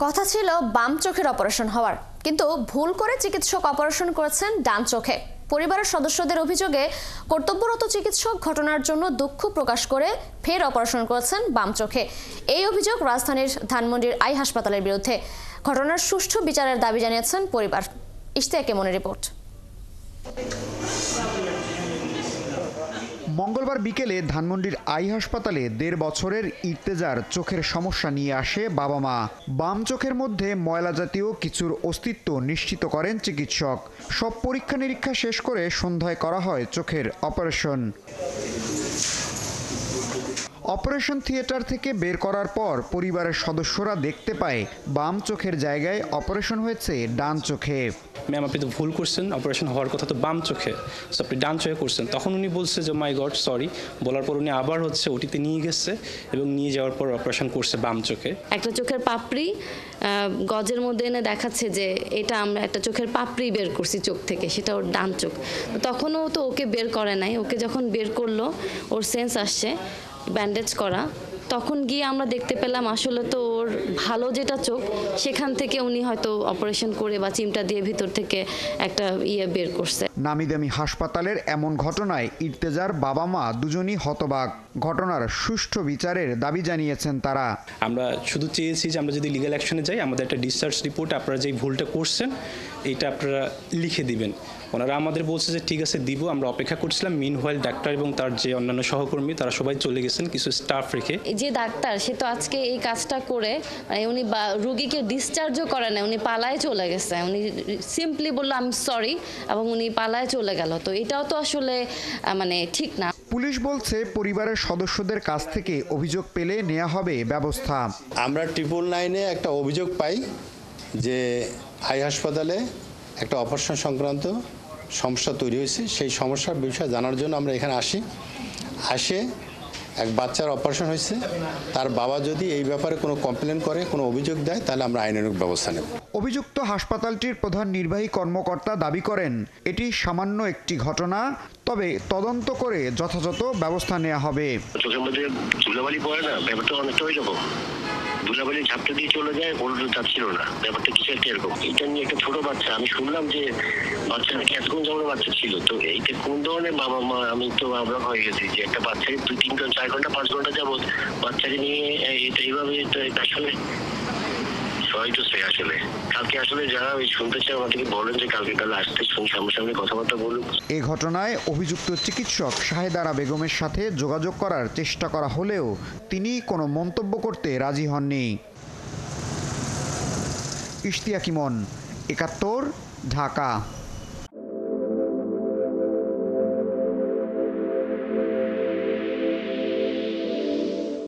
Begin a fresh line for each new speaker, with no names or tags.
কথা ছিল বাম চোখের অপারেশন হওয়ার, কিন্তু ভুল করে চিকিৎসক অপারেশন করেছেন ডান চোখে। পরিবারের সদস্যদের অভিযোগে কর্তব্যরত চিকিৎসক ঘটনার জন্য দুঃখ প্রকাশ করে ফের অপারেশন করেছেন বাম চোখে। এই অভিযোগ রাজধানীর ধানমন্ডির আই হাসপাতালের বিরুদ্ধে। ঘটনার সুষ্ঠু বিচারের দাবি জানিয়েছেন পরিবার। ইশতিয়াক ইমনের রিপোর্ট।
মঙ্গলবার বিকেলে ধানমন্ডির আই হাসপাতালে ১.৫ বছরের ইর্তেজার চোখের সমস্যা নিয়ে আসে বাবা মা। বাম চোখের মধ্যে ময়লা জাতীয় কিছুর অস্তিত্ব নিশ্চিত করেন চিকিৎসক। সব পরীক্ষা নিরীক্ষা শেষ করে সন্ধ্যায় করা হয় চোখের অপারেশন। অপারেশন থিয়েটার থেকে বের করার পর পরিবারের সদস্যরা দেখতে পায় বাম চোখের জায়গায় অপারেশন হয়েছে ডান চোখে।
ম্যাম, আপনি তো ভুল করছেন, অপারেশন হওয়ার কথা তো বাম চোখে, আপনি ডান চোখে করছেন। তখন উনি বলছে যে মাই গড সরি, বলার পর উনি আবার ওটিতে নিয়ে গেছে এবং নিয়ে যাওয়ার পর অপারেশন করছে বাম চোখে।
একটা চোখের পাপড়ি গজের মধ্যে এনে দেখাচ্ছে যে এটা আমরা একটা চোখের পাপড়ি বের করছি চোখ থেকে, সেটা ওর ডান চোখ। তখনও তো ওকে বের করে নাই, ওকে যখন বের করলো ওর সেন্স আসছে, ব্যান্ডেজ করা, তখন গিয়ে আমরা দেখতে পেলাম আসলে তো ওর ভালো যেটা চোখ সেখান থেকে উনি হয়তো অপারেশন করে বা চিমটা দিয়ে ভিতর থেকে একটা বের করছে।
নামি দামি হাসপাতালের এমন ঘটনায় ইর্তেজার বাবা মা দুজনই হতবাক। ঘটনার সুষ্ঠু বিচারের দাবি জানিয়েছেন তারা।
আমরা শুধু চেয়েছি যে আমরা যদি লিগ্যাল অ্যাকশনে যাই, আমাদের একটা ডিসচার্জ রিপোর্ট আপনারা যে ভুলটা করছেন এইটা আপনারা লিখে দিবেন। ওনারা আমাদের বলছে যে ঠিক আছে দিব, আমরা অপেক্ষা করছিলাম। মিনহোয়াইল ডাক্তার এবং তার যে অন্যান্য সহকর্মী তারা সবাই চলে গেছেন কিছু স্টাফ রেখে।
যে ডাক্তার সে তো আজকে এই কাজটা করে উনি রোগীকে ডিসচার্জও করে না, উনি পালায় চলে গেছে। উনি সিম্পলি বললো আই এম সরি এবং উনি পালায় চলে গেল। তো এটাও তো আসলে ঠিক না।
পুলিশ বলছে পরিবারের সদস্যদের কাছ থেকে অভিযোগ পেলে নেওয়া হবে ব্যবস্থা।
আমরা 999-এ একটা অভিযোগ পাই যে আই হাসপাতালে একটা অপারেশন সংক্রান্ত সমস্যা তৈরি হয়েছে। সেই সমস্যার বিষয়ে জানার জন্য আমরা এখানে আসে এক বাচ্চার অপারেশন হয়েছে, তার বাবা যদি এই ব্যাপারে কোনো কমপ্লেন করে, কোনো অভিযোগ দেয়, তাহলে আমরা আইনানুগ ব্যবস্থা নেব।
অভিযুক্ত হাসপাতালটির প্রধান নির্বাহী কর্মকর্তা দাবি করেন এটি সামান্য একটি ঘটনা, তবে তদন্ত করে যথাযথ ব্যবস্থা নেওয়া হবে।
চোখের মধ্যে ধুলাবালি পড়ে না, ব্যাপারটা অনেকটা ওই রকম। ধুলাবালি ঝাপটা দিয়ে চলে যায়, ওটা যাচ্ছিল না, ব্যাপারটা কিছু একটা এরকম। এটা নিয়ে একটা ছোট বাচ্চা, আমি শুনলাম যে বাচ্চা নাকি এতক্ষণ যেমন বাচ্চা ছিল। তো এইটা কোন ধরনের বাবা মা, আমি তো অবাক হয়ে গেছি যে একটা বাচ্চাকে 2-3 ঘন্টা 4 ঘন্টা 5 ঘন্টা যাবত বাচ্চাকে নিয়ে এটা এইভাবে আসলে আসলে কালকে আসলে যারা ওই শুনতে চায় আমাদেরকে বলেন যে কালকে আসতে সামনাসামনি কথাবার্তা বলুন।
এই ঘটনায় অভিযুক্ত চিকিৎসক শাহেদারা বেগমের সাথে যোগাযোগ করার চেষ্টা করা হলেও তিনি কোনো মন্তব্য করতে রাজি হননি। ইশতিয়াক ইমন, ৭১, ঢাকা।